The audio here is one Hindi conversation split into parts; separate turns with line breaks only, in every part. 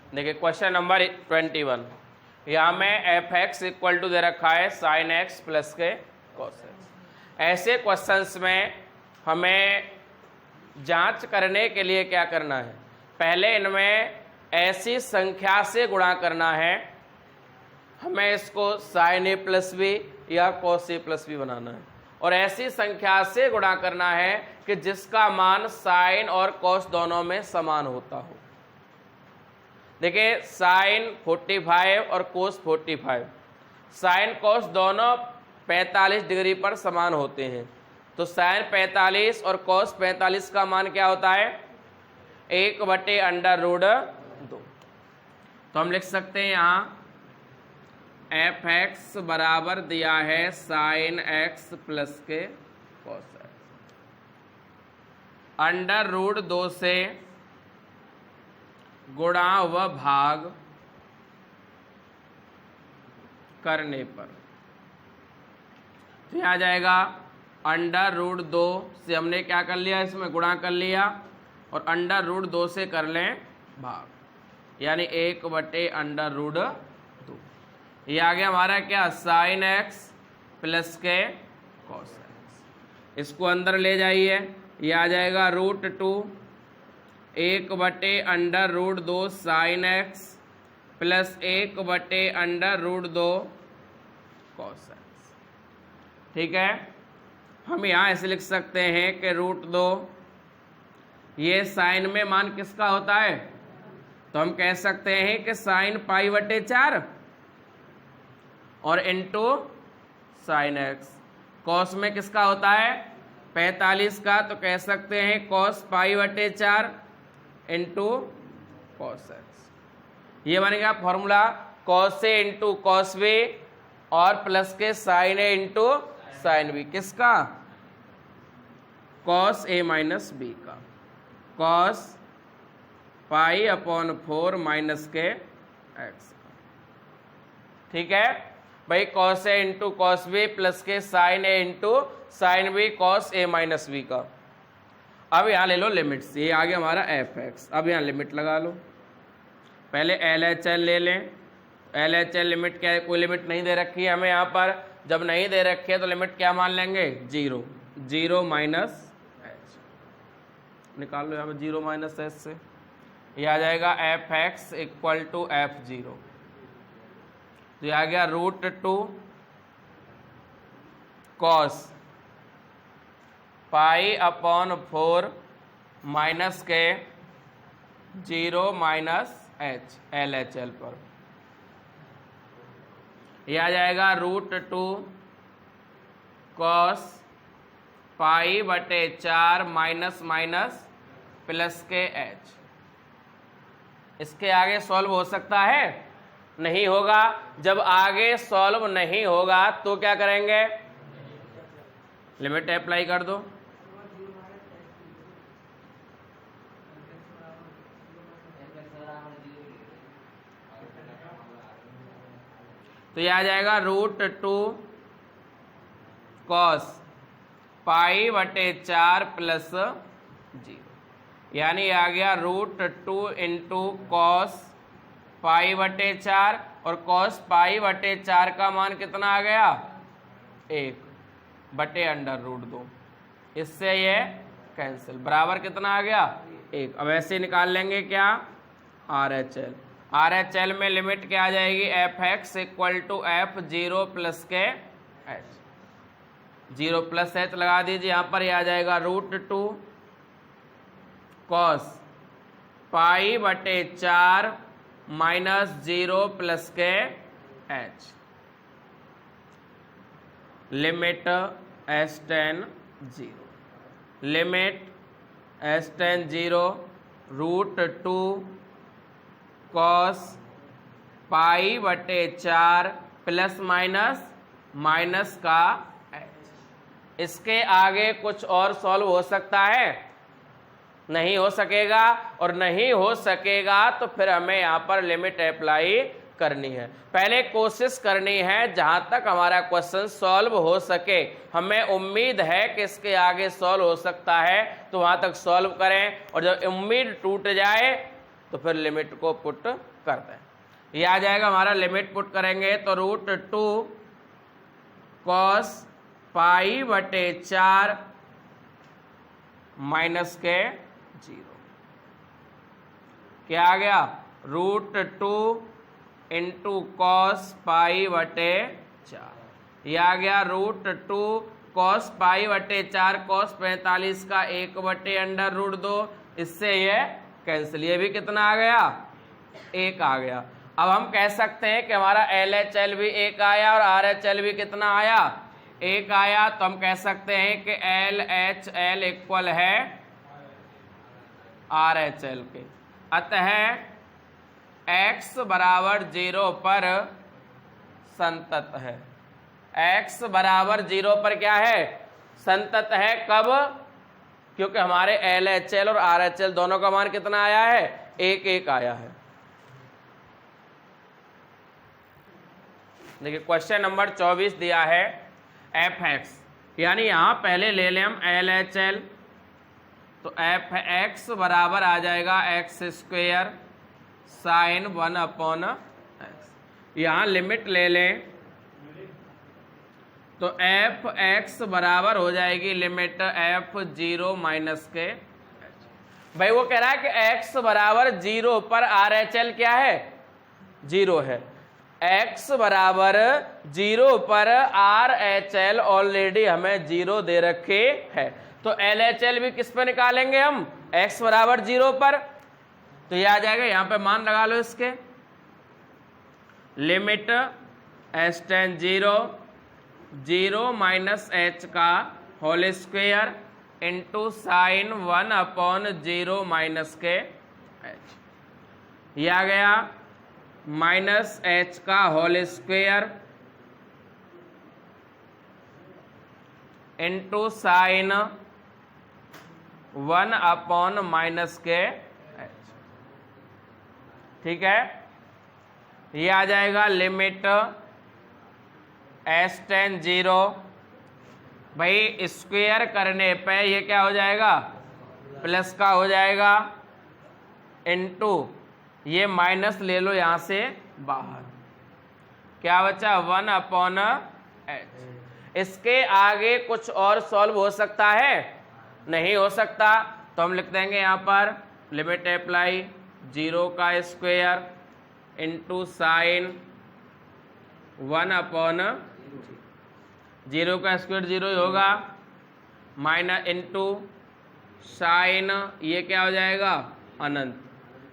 देखिए क्वेश्चन नंबर 21, यहाँ में एफ एक्स इक्वल टू दे रखा है साइन एक्स प्लस के कॉस एक्स। ऐसे क्वेश्चंस में हमें जांच करने के लिए क्या करना है, पहले इनमें ऐसी संख्या से गुणा करना है, हमें इसको साइन ए प्लस बी या कॉस ए प्लस बी बनाना है, और ऐसी संख्या से गुणा करना है कि जिसका मान साइन और कॉस दोनों में समान होता हो। देखिए साइन 45 और कोस 45, साइन कोस दोनों 45 डिग्री पर समान होते हैं, तो साइन 45 और कोस 45 का मान क्या होता है, 1/√2। तो हम लिख सकते हैं यहाँ एफ एक्स बराबर दिया है साइन एक्स प्लस के कोस एक्स, √2 से गुणा व भाग करने पर तो आ जाएगा √2 से हमने क्या कर लिया, इसमें गुणा कर लिया, और √2 से कर लें भाग, यानी 1/√2। ये आ गया हमारा क्या, साइन एक्स प्लस के कॉस एक्स। इसको अंदर ले जाइए, ये आ जाएगा √2 1/√2 sine x plus 1/√2 cos x. ठीक है, हम यहाँ ऐसे लिख सकते हैं कि √2 ये साइन में मान किसका होता है, तो हम कह सकते हैं कि साइन π/4 और इंटू साइन एक्स। कॉस में किसका होता है, 45 का, तो कह सकते हैं कॉस π/4 इंटू कॉस एक्स। ये बन गया formula, cos A into cos B और प्लस के साइन ए इंटू साइन बी, किसका, कॉस ए माइनस बी का, कॉस π/4 माइनस के एक्स। ठीक है भाई, cos A into cos B plus के sign A into sine B cos A minus B का। अब यहाँ ले लो लिमिट्स, ये आ गया हमारा एफ एक्स। अब यहाँ लिमिट लगा लो, पहले एल एच एल ले लें। एल एच एल लिमिट क्या है, कोई लिमिट नहीं दे रखी है हमें यहाँ पर, जब नहीं दे रखी है तो लिमिट क्या मान लेंगे, 0 माइनस एच निकाल लो यहाँ पर, 0 माइनस एच से ये आ जाएगा F X equal to F0। तो ये आ गया √2 कॉस π/4 माइनस के 0 minus H L H L पर। यह आ जाएगा √2 कॉस π/4 माइनस माइनस प्लस के एच। इसके आगे सॉल्व हो सकता है, नहीं होगा। जब आगे सॉल्व नहीं होगा तो क्या करेंगे, लिमिट अप्लाई कर दो। तो यह आ जाएगा √2 कॉस π/4 प्लस 0, यानी आ गया √2 इंटू कॉस π/4, और कॉस π/4 का मान कितना आ गया, 1/√2। इससे ये कैंसिल, बराबर कितना आ गया, 1। अब ऐसे निकाल लेंगे क्या, RHL। RHL में लिमिट क्या आ जाएगी, F X equal to F0 plus के एच, 0 प्लस एच लगा दीजिए यहाँ पर। यह आ जाएगा √2 कॉस π/4 माइनस 0 प्लस के H, limit S10 0, limit S10 0 √2 cos π/4 plus minus minus का एच। इसके आगे कुछ और सॉल्व हो सकता है, नहीं हो सकेगा, और नहीं हो सकेगा तो फिर हमें यहाँ पर लिमिट अप्लाई करनी है। पहले कोशिश करनी है जहां तक हमारा क्वेश्चन सॉल्व हो सके, हमें उम्मीद है कि इसके आगे सॉल्व हो सकता है तो वहां तक सॉल्व करें, और जब उम्मीद टूट जाए तो फिर लिमिट को पुट कर दें। ये आ जाएगा हमारा, लिमिट पुट करेंगे तो √2 cos पाई बटे 4 माइनस के 0 क्या आ गया, √2 इंटू कॉस पाई बटे 4। यह आ गया √2 cos पाई बटे 4 cos 45 का 1/√2। इससे ये कैंसिल, ये भी कितना आ गया, 1 आ गया। अब हम कह सकते हैं कि हमारा LHL भी 1 आया और RHL भी कितना आया, 1 आया। तो हम कह सकते हैं कि LHL इक्वल है RHL के। अतः x बराबर 0 पर संतत है। x बराबर 0 पर क्या है, संतत है। कब, क्योंकि हमारे LHL और RHL दोनों का मान कितना आया है, 1 आया है। देखिए क्वेश्चन नंबर 24 दिया है fx, यानी यहां पहले ले लें हम LHL, तो fx बराबर आ जाएगा x² साइन 1/x। यहां लिमिट ले लें तो fx बराबर हो जाएगी लिमिट f0 माइनस के। भाई वो कह रहा है कि x बराबर 0 पर RHL क्या है, 0 है। x बराबर 0 पर RHL ऑलरेडी हमें 0 दे रखे है, तो LHL भी किस पे निकालेंगे हम, x बराबर 0 पर। तो ये आ जाएगा, यहां पे मान लगा लो इसके, लिमिट s/0 0 माइनस h का whole square into sine 1/0 minus के h। ये आ गया माइनस h का होल स्क्वायर इंटू साइन 1/- के h। ठीक है, ये आ जाएगा लिमिट s/0। भाई स्क्वायर करने पे ये क्या हो जाएगा, प्लस का हो जाएगा, इंटू ये माइनस ले लो यहां से बाहर, क्या बचा 1/h। इसके आगे कुछ और सॉल्व हो सकता है, नहीं हो सकता, तो हम लिख देंगे यहां पर लिमिट अप्लाई 0 का स्क्वायर इंटू साइन 1/0 का स्क्वायर 0 ही होगा, माइनस इंटू साइन ये क्या हो जाएगा अनंत।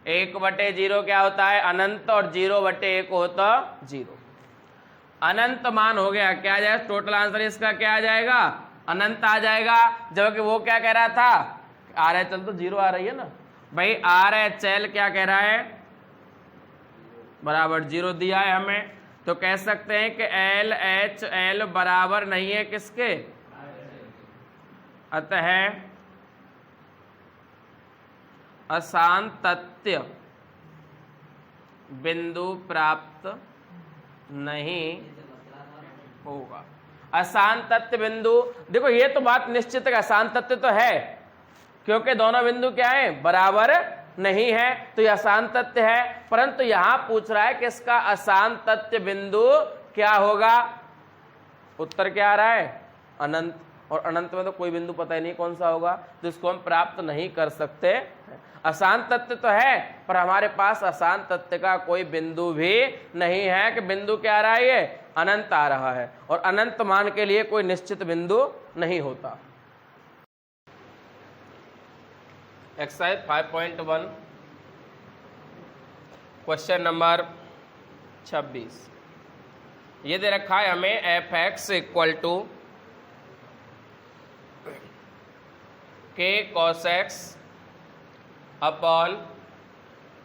1/0 क्या होता है अनंत, और 0/1 होता 0। अनंत मान हो गया, क्या आ जाएगा टोटल आंसर इसका, क्या आ जाएगा अनंत आ जाएगा। जबकि वो क्या कह रहा था, RHL तो 0 आ रही है ना भाई, RHL क्या कह रहा है, बराबर 0 दिया है हमें, तो कह सकते हैं कि LHL बराबर नहीं है किसके, अतः असांतत्य बिंदु प्राप्त नहीं होगा। असांतत्य बिंदु, देखो ये तो बात निश्चित है, असांतत्य तो है क्योंकि दोनों बिंदु क्या है, बराबर नहीं है, तो यह असांतत्य है। परंतु यहां पूछ रहा है कि इसका असांतत्य बिंदु क्या होगा, उत्तर क्या आ रहा है अनंत, और अनंत में तो कोई बिंदु पता ही नहीं कौन सा होगा, तो इसको हम प्राप्त नहीं कर सकते। असांतत्य तो है पर हमारे पास असांतत्य का कोई बिंदु भी नहीं है कि बिंदु क्या आ रहा है, ये अनंत आ रहा है, और अनंत मान के लिए कोई निश्चित बिंदु नहीं होता। एक्सरसाइज 5.1 क्वेश्चन नंबर 26 ये दे रखा है हमें fx equal to k cos x upon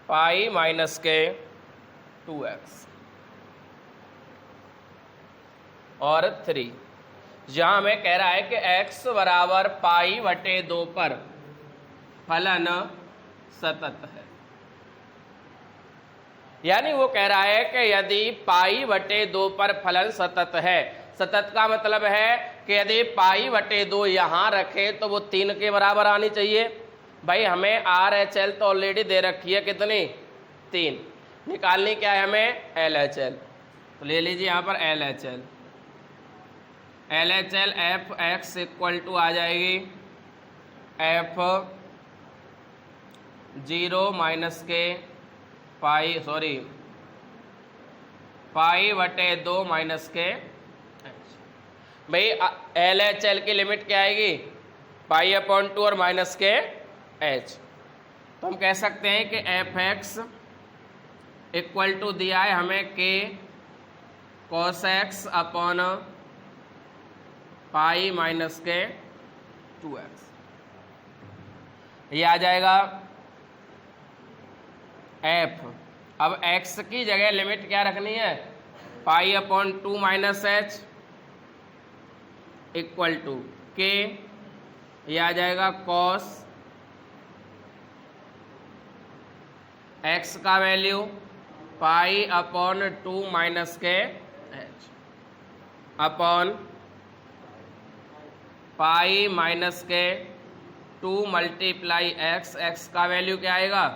pi minus के 2x और 3। जहां हमें कह रहा है कि x बराबर पाई बटे 2 पर फलन सतत है, यानी वो कह रहा है कि यदि पाई बटे 2 पर फलन सतत है, सतत का मतलब है कि यदि पाई बटे 2 यहां रखे तो वो 3 के बराबर आनी चाहिए, भाई हमें RHL तो ऑलरेडी दे रखी है कितनी, 3, निकालनी क्या है हमें, LHL। तो ले लीजिए यहाँ पर LHL F X equal to आ जाएगी F 0 माइनस के पाई बटे 2 माइनस के एच। भाई LHL की लिमिट क्या आएगी, पाई अपॉन 2 और माइनस के एच। तो हम कह सकते हैं कि एफ एक्स इक्वल टू दिया है हमें के cos x upon pi minus के 2x, ये आ जाएगा f। अब x की जगह लिमिट क्या रखनी है, pi upon 2 minus H equal to के, ये आ जाएगा कॉस x का वैल्यू पाई अपॉन 2 माइनस के एच अपॉन पाई माइनस के 2 मल्टीप्लाई एक्स, एक्स का वैल्यू क्या आएगा,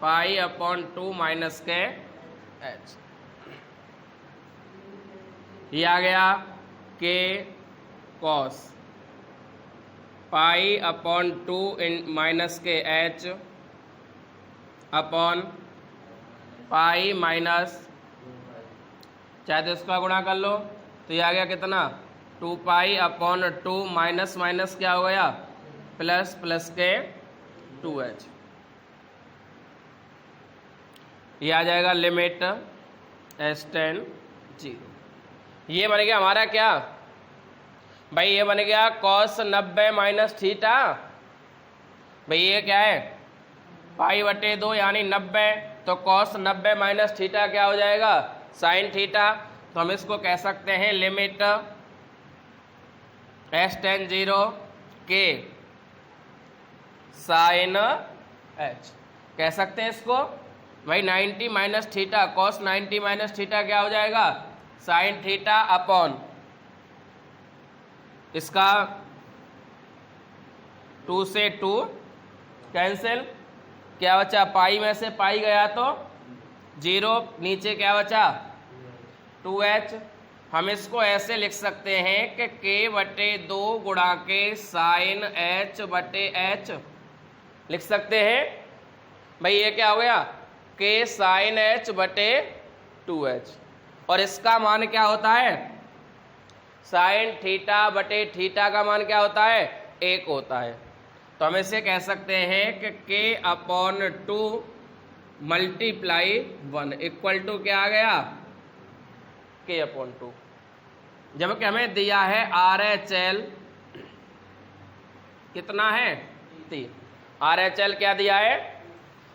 पाई अपॉन 2 माइनस के एच। ये आ गया K cos pi upon 2 minus के एच अपॉन पाई माइनस, चाहे तो इसका गुणा कर लो, तो ये आ गया कितना, 2 पाई अपॉन 2 माइनस माइनस क्या हो गया, प्लस प्लस के 2h। ये आ जाएगा लिमिट s टेन 0। ये बन गया हमारा क्या भाई, ये बन गया cos 90 माइनस थीटा। भाई ये क्या है, पाई बटे 2 यानी 90, तो cos 90 माइनस थीटा क्या हो जाएगा, साइन थीटा। तो हम इसको कह सकते हैं लिमिट s टेन 0 के साइन h, कह सकते हैं इसको। भाई 90 minus theta, cos 90 minus theta क्या हो जाएगा, साइन थीटा अपॉन इसका 2 से 2 कैंसिल, क्या बचा, पाई में से पाई गया तो 0, नीचे क्या बचा 2h। हम इसको ऐसे लिख सकते हैं कि k बटे 2 गुणा के साइन h बटे h लिख सकते हैं। भाई ये क्या हो गया, k साइन h बटे 2h, और इसका मान क्या होता है, साइन थीटा बटे थीटा का मान क्या होता है, 1 होता है। तो हम इसे कह सकते हैं कि k upon 2 multiply 1 equal to क्या आ गया, k अपॉन 2। जबकि हमें दिया है RHL कितना है, 3। RHL क्या दिया है,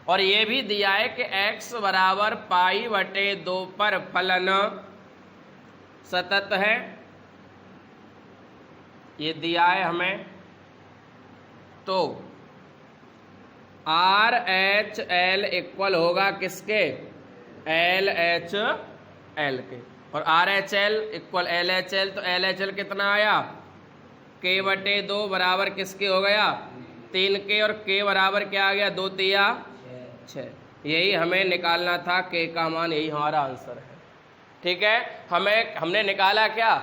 और ये भी दिया है कि x बराबर पाई बटे 2 पर फलन सतत है, ये दिया है हमें। तो RHL इक्वल होगा किसके, LHL के, और RHL इक्वल LHL, तो LHL कितना आया, k बटे 2 बराबर किसके हो गया, 3k, और k बराबर क्या आ गया, 2 तिया 6। यही हमें निकालना था, k का मान, यही हमारा आंसर है। ठीक है, हमने निकाला क्या,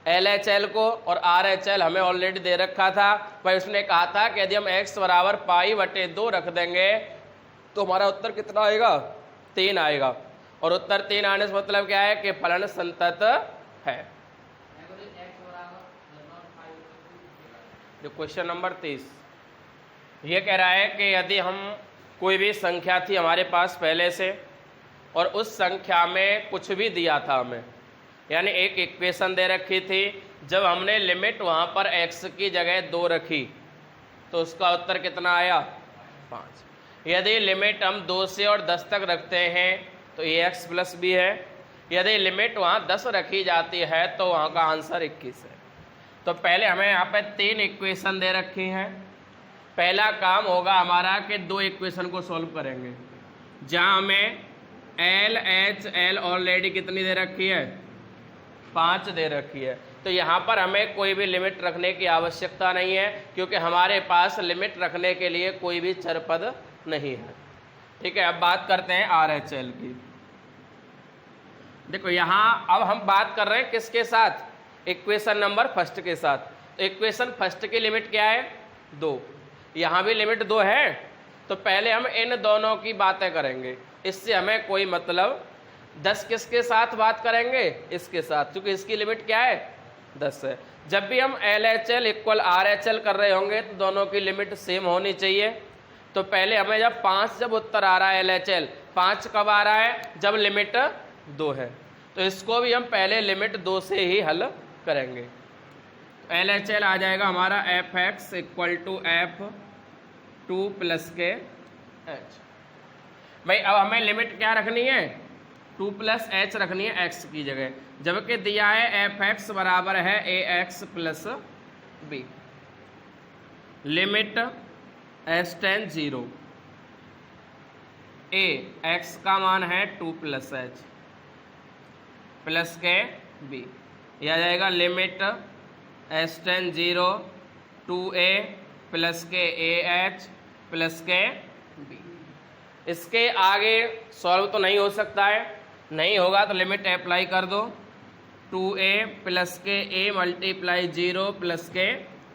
LHL को, और RHL हमें ऑलरेडी दे रखा था। भाई उसने कहा था कि यदि हम x बराबर पाई बटे 2 रख देंगे तो हमारा उत्तर कितना आएगा, 3 आएगा, और उत्तर 3 आने से मतलब क्या है कि फलन संतत है। जो क्वेश्चन नंबर 30 ये कह रहा है कि यदि हम कोई भी संख्या थी हमारे पास पहले से, और उस संख्या में कुछ भी दिया था हमें, यानी एक इक्वेशन दे रखी थी, जब हमने लिमिट वहाँ पर x की जगह 2 रखी तो उसका उत्तर कितना आया, 5। यदि लिमिट हम 2 से और 10 तक रखते हैं तो ये x प्लस b है। यदि लिमिट वहाँ 10 रखी जाती है तो वहाँ का आंसर 21 है। तो पहले हमें यहाँ पे 3 इक्वेशन दे रखी हैं। पहला काम होगा हमारा कि 2 इक्वेशन को सॉल्व करेंगे, जहाँ हमें LHL ऑलरेडी कितनी दे रखी है, 5 दे रखी है। तो यहाँ पर हमें कोई भी लिमिट रखने की आवश्यकता नहीं है, क्योंकि हमारे पास लिमिट रखने के लिए कोई भी चर पद नहीं है। ठीक है, अब बात करते हैं RHL की। देखो यहाँ अब हम बात कर रहे हैं किसके साथ, इक्वेशन नंबर फर्स्ट के साथ। तो इक्वेशन फर्स्ट की लिमिट क्या है, 2। यहाँ भी लिमिट 2 है, तो पहले हम इन दोनों की बातें करेंगे, इससे हमें कोई मतलब 10 किसके साथ बात करेंगे, इसके साथ, क्योंकि इसकी लिमिट क्या है 10 है। जब भी हम LHL इक्वल RHL कर रहे होंगे तो दोनों की लिमिट सेम होनी चाहिए। तो पहले हमें जब 5 जब उत्तर आ रहा है LHL 5 कब आ रहा है, जब लिमिट 2 है, तो इसको भी हम पहले लिमिट 2 से ही हल करेंगे। LHL आ जाएगा हमारा fx equal to f2 plus के h। भाई अब हमें लिमिट क्या रखनी है, 2 प्लस h रखनी है x की जगह, जबकि दिया है fx बराबर है ax plus b। Limit s tend 0, a x का मान है 2 प्लस h प्लस के b। यह आ जाएगा limit s tend 0 2a plus के ah प्लस के b। इसके आगे सॉल्व तो नहीं हो सकता है, नहीं होगा तो लिमिट अप्लाई कर दो, 2a प्लस के a मल्टीप्लाई 0 प्लस के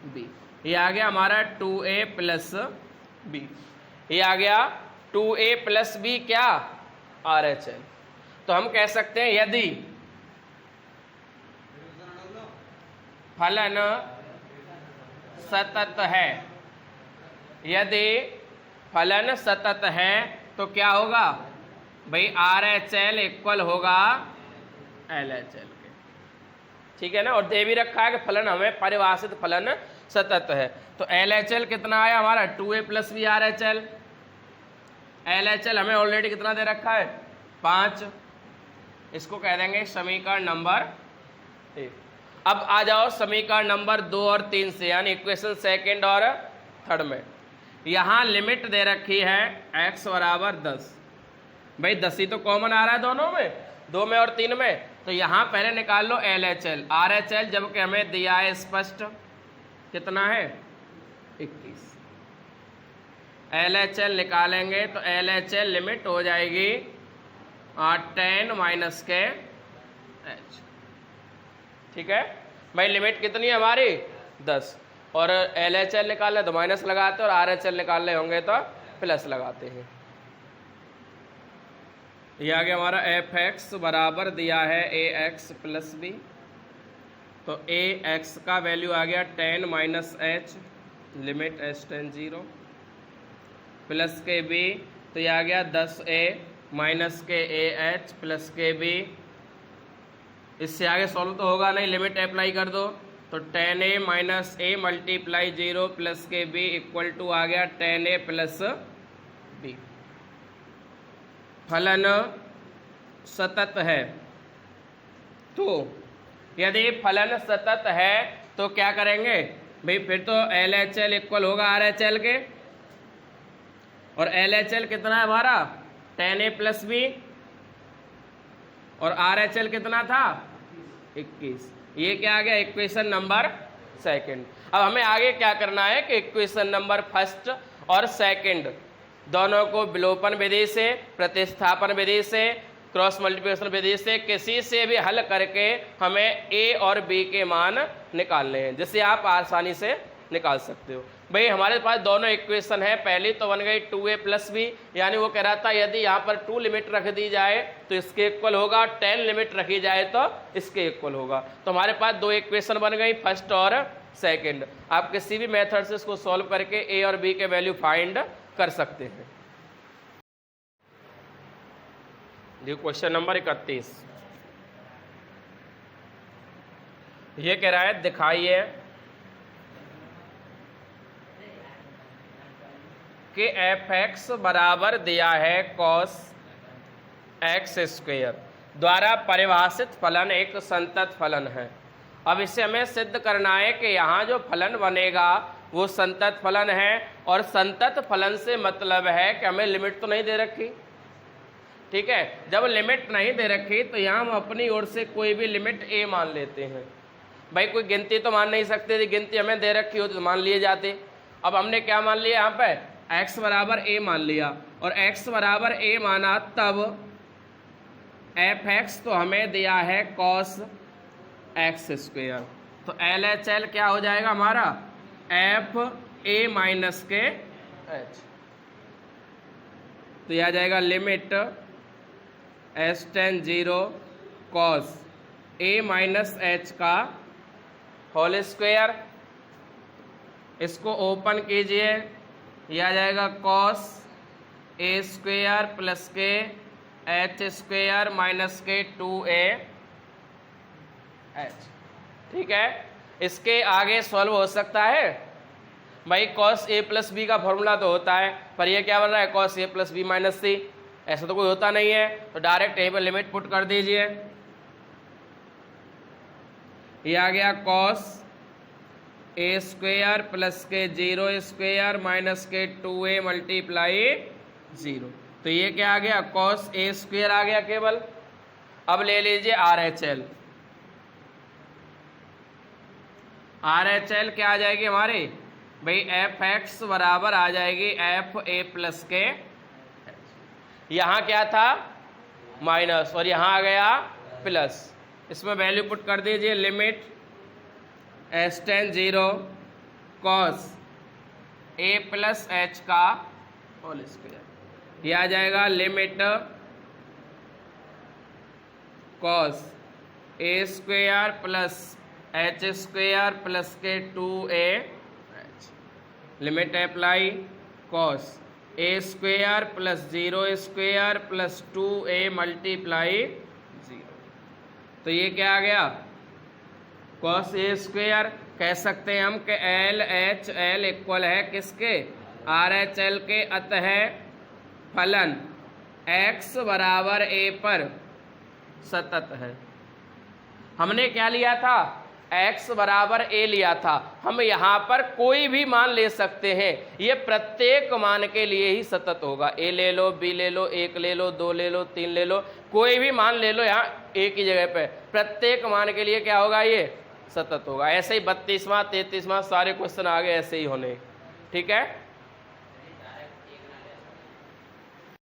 b। ये आ गया हमारा 2a प्लस b। ये आ गया 2a प्लस b क्या, RHL। तो हम कह सकते हैं यदि फलन सतत है, यदि फलन सतत है तो क्या होगा भाई, RHL इक्वल होगा LHL के। ठीक है ना, और दे भी रखा है कि फलन हमें परिभाषित फलन सतत है। तो LHL कितना आया हमारा, 2a plus b RHL। LHL हमें ऑलरेडी कितना दे रखा है, 5। इसको कह देंगे समीकरण नंबर 1। अब आ जाओ समीकरण नंबर 2 और 3 से, यानी इक्वेशन सेकेंड और थर्ड में। यहाँ लिमिट दे रखी है x बराबर 10। भाई 10 ही तो कॉमन आ रहा है दोनों में, 2 में और 3 में। तो यहाँ पहले निकाल लो LHL RHL, जबकि हमें दिया है स्पष्ट कितना है 21। LHL निकालेंगे तो LHL लिमिट हो जाएगी 10 माइनस के h। ठीक है भाई, लिमिट कितनी है हमारी 10, और LHL निकालने तो माइनस लगाते हैं, और RHL निकालने होंगे तो प्लस लगाते हैं। ये आ गया हमारा fx बराबर दिया है ax प्लस b। तो ax का वैल्यू आ गया 10 minus h limit s tend 0 plus के b। तो ये आ गया 10a माइनस के ah प्लस के b। इससे आगे सॉल्व तो होगा नहीं, लिमिट अप्लाई कर दो। तो 10a minus a multiply 0 plus के b इक्वल टू आ गया 10a प्लस b। फलन सतत है, तो यदि फलन सतत है तो क्या करेंगे भाई, फिर तो LHL इक्वल होगा RHL के, और LHL कितना है हमारा 10a प्लस b, और RHL कितना था 21। ये क्या आ गया, इक्वेशन नंबर सेकंड। अब हमें आगे क्या करना है कि इक्वेशन नंबर फर्स्ट और सेकंड दोनों को विलोपन विधि से, प्रतिस्थापन विधि से, क्रॉस मल्टीप्लिकेशन विधि से, किसी से भी हल करके हमें a और b के मान निकालने हैं, जिससे आप आसानी से निकाल सकते हो। भाई हमारे पास दोनों इक्वेशन है, पहली तो बन गई 2a प्लस b, यानी वो कह रहा था यदि यहाँ पर 2 लिमिट रख दी जाए तो इसके इक्वल होगा, 10 लिमिट रखी जाए तो इसके इक्वल होगा। तो हमारे पास 2 इक्वेशन बन गई, फर्स्ट और सेकंड। आप किसी भी मेथड से इसको सॉल्व करके a और b के वैल्यू फाइंड कर सकते हैं। क्वेश्चन नंबर 31 ये कह रहा है, दिखाइए कि fx बराबर दिया है cos x स्क्वायर द्वारा परिभाषित फलन एक संतत फलन है। अब इसे हमें सिद्ध करना है कि यहाँ जो फलन बनेगा वो संतत फलन है, और संतत फलन से मतलब है कि हमें लिमिट तो नहीं दे रखी। ठीक है, जब लिमिट नहीं दे रखी तो यहाँ हम अपनी ओर से कोई भी लिमिट a मान लेते हैं। भाई कोई गिनती तो मान नहीं सकते थे, गिनती हमें दे रखी होती तो मान लिए जाते। अब हमने क्या मान लिया यहाँ पे, x बराबर a मान लिया, और x बराबर a माना तब fx तो हमें दिया है cos x स्क्वेयर, तो LHL क्या हो जाएगा हमारा, f a माइनस के h, तो यह आ जाएगा limit s ten 0 cos a minus h का होल स्क्वेयर। इसको ओपन कीजिए, यह आ जाएगा cos a स्क्वेयर प्लस के h स्क्वेयर माइनस के 2a h। ठीक है, इसके आगे सॉल्व हो सकता है भाई, cos a प्लस बी का फॉर्मूला तो होता है, पर ये क्या बन रहा है, cos a plus B minus C, ऐसा तो कोई होता नहीं है, तो डायरेक्ट यहीं पर लिमिट पुट कर दीजिए। ये आ गया cos a स्क्वेयर प्लस के 0 स्क्वेयर माइनस के 2a मल्टीप्लाई 0, तो ये क्या आ गया, cos a स्क्वेयर आ गया केवल। अब ले लीजिए RHL, RHL क्या आ जाएगी हमारी भाई, fx बराबर आ जाएगी f a प्लस के, यहाँ क्या था माइनस और यहाँ आ गया प्लस, इसमें वैल्यू पुट कर दीजिए, limit s ten 0 cos a plus h का होल स्क्वायर, ये आ जाएगा limit cos a square plus h square plus के 2a h, limit apply cos a square plus 0 square plus 2a multiply 0, तो ये क्या आ गया, cos a स्क्वायर, कह सकते हैं हम कि LHL इक्वल है किसके, RHL के, अतः फलन x बराबर a पर सतत है। हमने क्या लिया था, x बराबर a लिया था, हम यहाँ पर कोई भी मान ले सकते हैं, ये प्रत्येक मान के लिए ही सतत होगा, a ले लो, b ले लो, 1 ले लो, 2 ले लो, 3 ले लो, कोई भी मान ले लो यहाँ a की जगह पे, प्रत्येक मान के लिए क्या होगा, ये सतत होगा। ऐसे ही 32वां 33वां सारे क्वेश्चन आगे ऐसे ही होने। ठीक है।